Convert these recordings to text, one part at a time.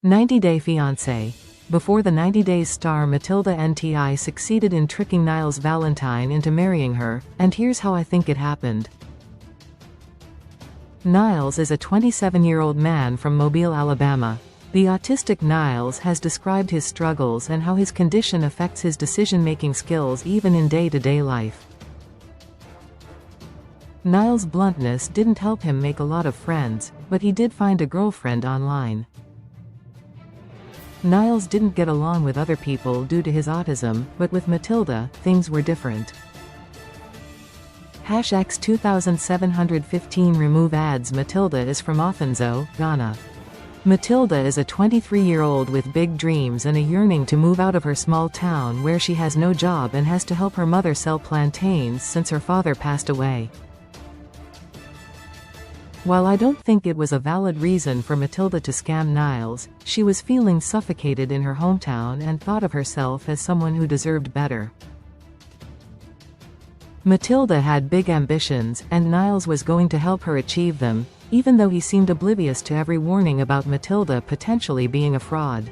90-Day Fiancé. Before the 90 Days star Matilda Nti succeeded in tricking Niles Valentine into marrying her, and here's how I think it happened. Niles is a 27-year-old man from Mobile, Alabama. The autistic Niles has described his struggles and how his condition affects his decision-making skills even in day-to-day life. Niles' bluntness didn't help him make a lot of friends, but he did find a girlfriend online. Niles didn't get along with other people due to his autism, but with Matilda, things were different. #X 2715 Remove ads. Matilda is from Ofinzo, Ghana. Matilda is a 23-year-old with big dreams and a yearning to move out of her small town where she has no job and has to help her mother sell plantains since her father passed away. While I don't think it was a valid reason for Matilda to scam Niles, she was feeling suffocated in her hometown and thought of herself as someone who deserved better. Matilda had big ambitions, and Niles was going to help her achieve them, even though he seemed oblivious to every warning about Matilda potentially being a fraud.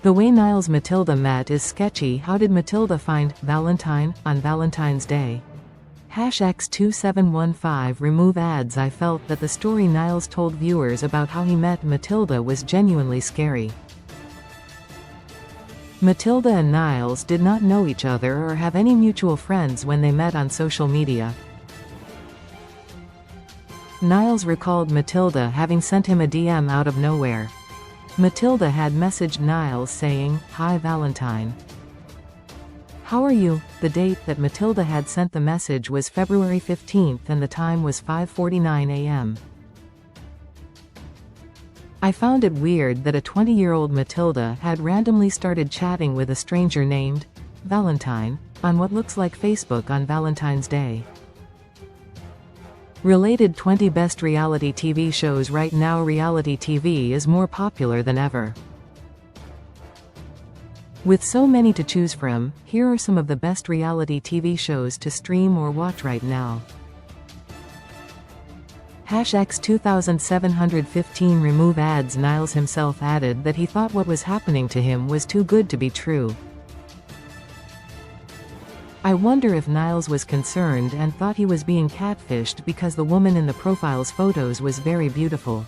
The way Niles Matilda met is sketchy. How did Matilda find Valentine on Valentine's Day? #X 2715 Remove ads. I felt that the story Niles told viewers about how he met Matilda was genuinely scary. Matilda and Niles did not know each other or have any mutual friends when they met on social media. Niles recalled Matilda having sent him a DM out of nowhere. Matilda had messaged Niles saying, "Hi Valentine. How are you?" The date that Matilda had sent the message was February 15th and the time was 5:49 a.m. I found it weird that a 20-year-old Matilda had randomly started chatting with a stranger named Valentine on what looks like Facebook on Valentine's Day. Related 20 best reality TV shows. Right now reality TV is more popular than ever. With so many to choose from, here are some of the best reality TV shows to stream or watch right now. #X 2715 Remove ads. Niles himself added that he thought what was happening to him was too good to be true. I wonder if Niles was concerned and thought he was being catfished because the woman in the profile's photos was very beautiful.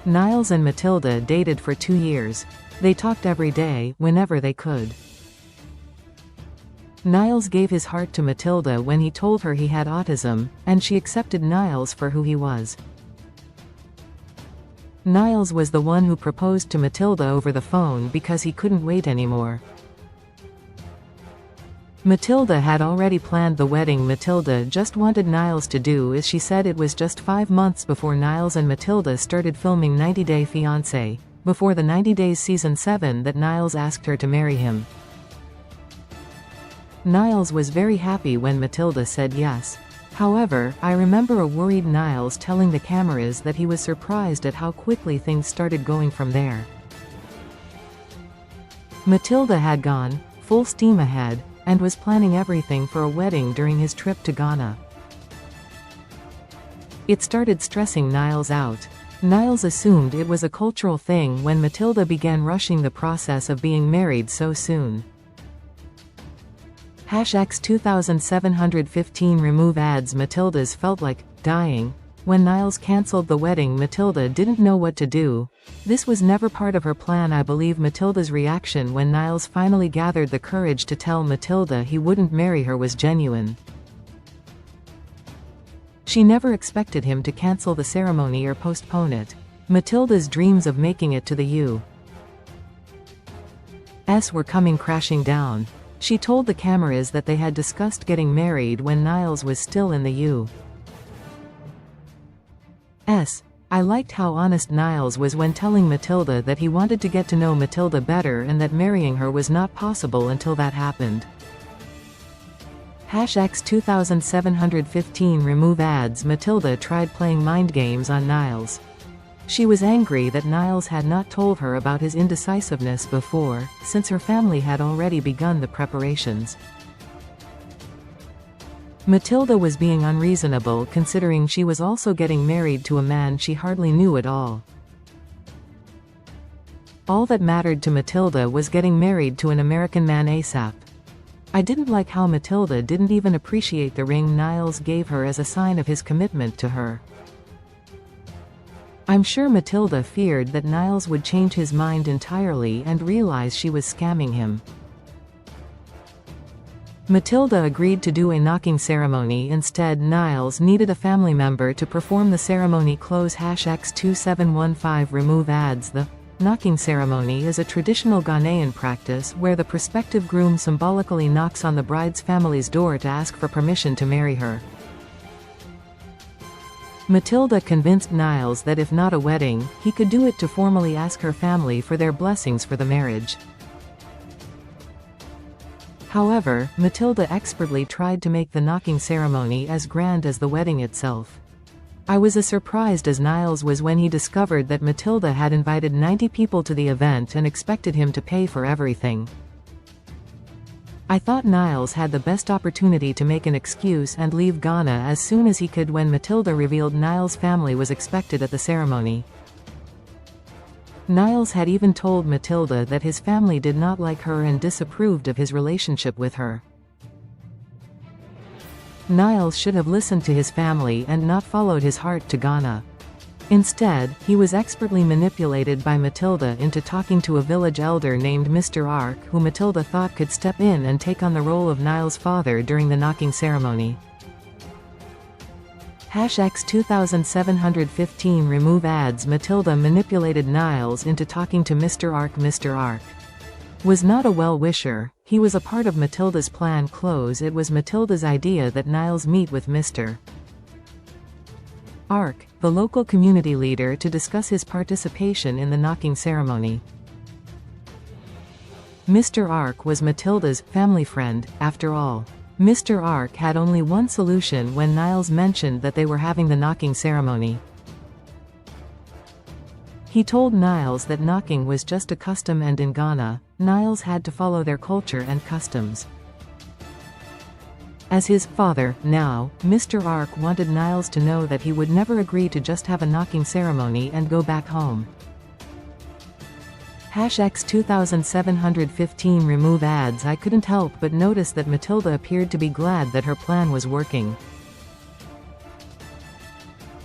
Niles and Matilda dated for 2 years. They talked every day, whenever they could. Niles gave his heart to Matilda when he told her he had autism, and she accepted Niles for who he was. Niles was the one who proposed to Matilda over the phone because he couldn't wait anymore. Matilda had already planned the wedding. Matilda just wanted Niles to do as she said. It was just 5 months before Niles and Matilda started filming 90-Day Fiancé, before the 90 Days Season 7, that Niles asked her to marry him. Niles was very happy when Matilda said yes. However, I remember a worried Niles telling the cameras that he was surprised at how quickly things started going from there. Matilda had gone full steam ahead, and was planning everything for a wedding during his trip to Ghana. It started stressing Niles out. Niles assumed it was a cultural thing when Matilda began rushing the process of being married so soon. #X 2715 Remove ads. Matilda's felt like dying when Niles cancelled the wedding. Matilda didn't know what to do. This was never part of her plan. I believe Matilda's reaction when Niles finally gathered the courage to tell Matilda he wouldn't marry her was genuine. She never expected him to cancel the ceremony or postpone it. Matilda's dreams of making it to the U.S. were coming crashing down. She told the cameras that they had discussed getting married when Niles was still in the U.S. I liked how honest Niles was when telling Matilda that he wanted to get to know Matilda better and that marrying her was not possible until that happened. #X 2715 Remove ads. Matilda tried playing mind games on Niles. She was angry that Niles had not told her about his indecisiveness before, since her family had already begun the preparations. Matilda was being unreasonable considering she was also getting married to a man she hardly knew at all. All that mattered to Matilda was getting married to an American man ASAP. I didn't like how Matilda didn't even appreciate the ring Niles gave her as a sign of his commitment to her. I'm sure Matilda feared that Niles would change his mind entirely and realize she was scamming him. Matilda agreed to do a knocking ceremony instead. Niles needed a family member to perform the ceremony. #X2715 remove ads. The knocking ceremony is a traditional Ghanaian practice where the prospective groom symbolically knocks on the bride's family's door to ask for permission to marry her. Matilda convinced Niles that if not a wedding, he could do it to formally ask her family for their blessings for the marriage. However, Matilda expertly tried to make the knocking ceremony as grand as the wedding itself. I was as surprised as Niles was when he discovered that Matilda had invited 90 people to the event and expected him to pay for everything. I thought Niles had the best opportunity to make an excuse and leave Ghana as soon as he could when Matilda revealed Niles' family was expected at the ceremony. Niles had even told Matilda that his family did not like her and disapproved of his relationship with her. Niles should have listened to his family and not followed his heart to Ghana. Instead, he was expertly manipulated by Matilda into talking to a village elder named Mr. Ark, who Matilda thought could step in and take on the role of Niles' father during the knocking ceremony. #X2715 remove ads. Matilda manipulated Niles into talking to Mr. Ark. Mr. Ark was not a well-wisher, he was a part of Matilda's plan. It was Matilda's idea that Niles meet with Mr. Ark, the local community leader, to discuss his participation in the knocking ceremony. Mr. Ark was Matilda's family friend, after all. Mr. Ark had only one solution when Niles mentioned that they were having the knocking ceremony. He told Niles that knocking was just a custom and in Ghana, Niles had to follow their culture and customs. As his father, now, Mr. Ark wanted Niles to know that he would never agree to just have a knocking ceremony and go back home. #X2715 remove ads. I couldn't help but notice that Matilda appeared to be glad that her plan was working.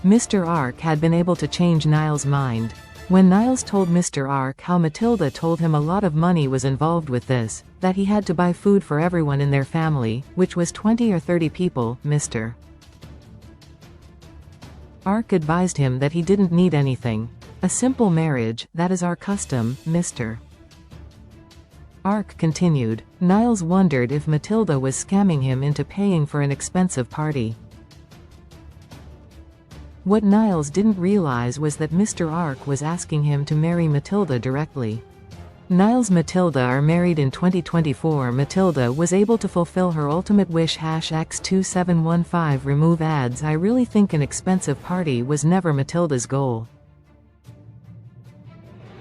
Mr. Ark had been able to change Niles' mind. When Niles told Mr. Ark how Matilda told him a lot of money was involved with this, that he had to buy food for everyone in their family, which was 20 or 30 people, Mr. Ark advised him that he didn't need anything. A simple marriage, that is our custom, Mr. Ark continued. Niles wondered if Matilda was scamming him into paying for an expensive party. What Niles didn't realize was that Mr. Ark was asking him to marry Matilda directly. Niles and Matilda are married in 2024. Matilda was able to fulfill her ultimate wish. #X2715 remove ads. I really think an expensive party was never Matilda's goal.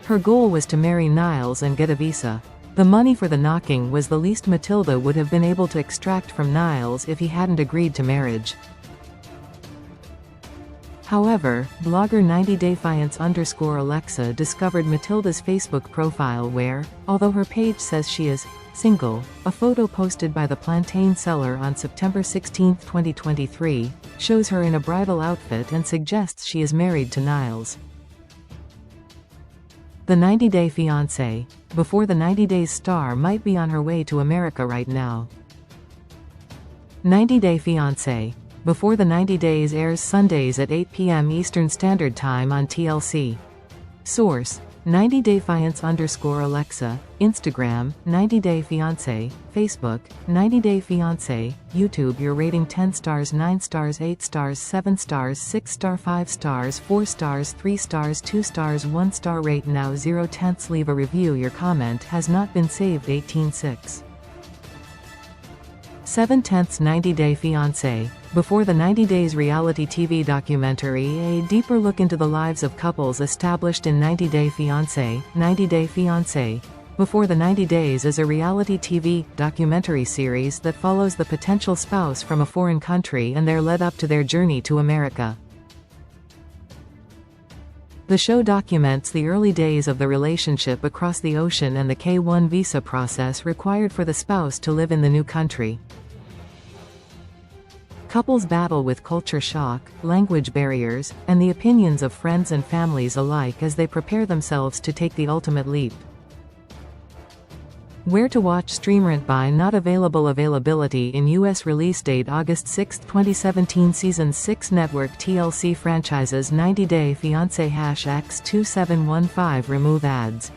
Her goal was to marry Niles and get a visa. The money for the knocking was the least Matilda would have been able to extract from Niles if he hadn't agreed to marriage. However, blogger 90dayfiance_Alexa discovered Matilda's Facebook profile where, although her page says she is single, a photo posted by the plantain seller on September 16, 2023, shows her in a bridal outfit and suggests she is married to Niles. The 90-Day Fiancé. Before the 90 Days star might be on her way to America right now. 90-Day Fiancé. Before the 90 Days airs Sundays at 8 p.m. Eastern Standard Time on TLC. Source: 90dayfiance_Alexa, Instagram, 90day fiancé, Facebook, 90day fiancé, YouTube. Your rating: 10 stars, 9 stars, 8 stars, 7 stars, 6 star, 5 stars, 4 stars, 3 stars, 2 stars, 1 star. Rate now 0/10. Leave a review. Your comment has not been saved. 18:6. 7/10. 90 Day Fiancé. Before the 90 Days reality TV documentary, a deeper look into the lives of couples established in 90 Day Fiancé. 90 Day Fiancé. Before the 90 Days is a reality TV documentary series that follows the potential spouse from a foreign country and their lead up to their journey to America. The show documents the early days of the relationship across the ocean and the K-1 visa process required for the spouse to live in the new country. Couples battle with culture shock, language barriers, and the opinions of friends and families alike as they prepare themselves to take the ultimate leap. Where to watch. Stream. Rent by not available. Availability in U.S. release date August 6, 2017. Season 6 Network TLC franchises 90 Day Fiancé #X2715 remove ads.